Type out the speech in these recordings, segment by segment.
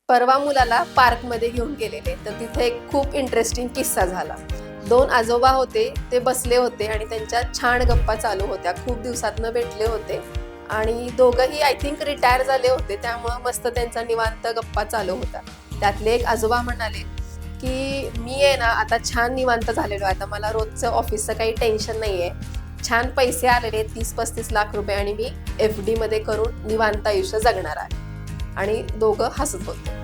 परवा मुलाला पार्कमध्ये घेऊन गेलेले, तर तिथे एक खूप इंटरेस्टिंग किस्सा झाला. 2 आजोबा होते, ते बसले होते आणि त्यांच्या छान गप्पा चालू होत्या. खूप दिवसातनं भेटले होते आणि दोघंही आय थिंक रिटायर झाले होते, त्यामुळं मस्त त्यांचा निवांत गप्पा चालू होता. त्यातले एक आजोबा म्हणाले, की "मी आहे ना आता छान निवांत झालेलो आहे. आता मला रोजचं ऑफिसचं काही टेन्शन नाही आहे. छान पैसे आलेले 30-35 लाख रुपये आणि मी FDमध्ये करून निवांत आयुष्य जगणार आहे." आणि दोघं हसत होते.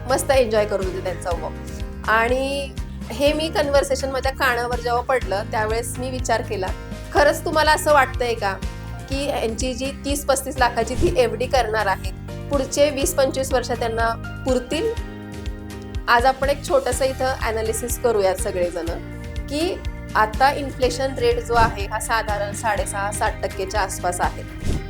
मस्त एन्जॉय करत होते त्यांचा वॉक. आणि हे मी कन्व्हर्सेशन माझ्या कानावर जेव्हा पडलं, त्यावेळेस मी विचार केला, खरंच तुम्हाला असं वाटतंय का, की यांची जी 30-35 लाखाची ती FD करणार आहेत, पुढचे 20-25 वर्ष त्यांना पुरतील? आज आपण एक छोटंसं इथं ॲनालिसिस करूयात सगळेजण, की आता इन्फ्लेशन रेट जो आहे हा साधारण 6.5-7% आसपास आहे.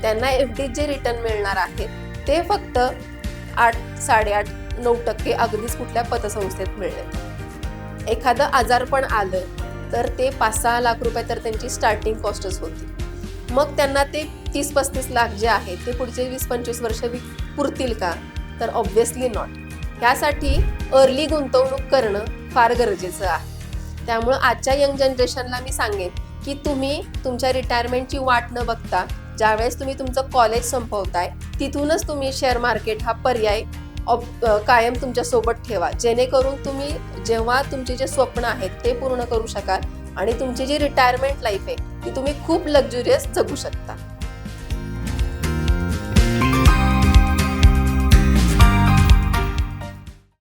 त्यांना FD जे रिटर्न मिळणार आहेत ते फक्त 8, 8.5-9% अगदीच कुठल्या पतसंस्थेत मिळेल. एखादं आजारपण आलं तर ते 5-6 लाख रुपये तर त्यांची स्टार्टिंग कॉस्टच होती. मग त्यांना ते 30-35 लाख जे आहेत ते पुढचे 20-25 वर्ष पुरतील का? तर ऑब्व्हियसली नॉट. ह्यासाठी अर्ली गुंतवणूक करणं फार गरजेचं आहे. त्यामुळं आजच्या यंग जनरेशनला मी सांगेन, की तुम्ही तुमच्या रिटायरमेंटची वाट न बघता ज्यावेळेस तुम्ही तुमचं कॉलेज संपवताय, तिथूनच तुम्ही शेअर मार्केट हा पर्याय कायम तुमच्यासोबत ठेवा, जेणेकरून तुम्ही जेव्हा तुमचे जे स्वप्न आहेत ते पूर्ण करू शकाल आणि तुमची जी रिटायरमेंट लाईफ आहे ती तुम्ही खूप लक्झुरियस जगू शकता.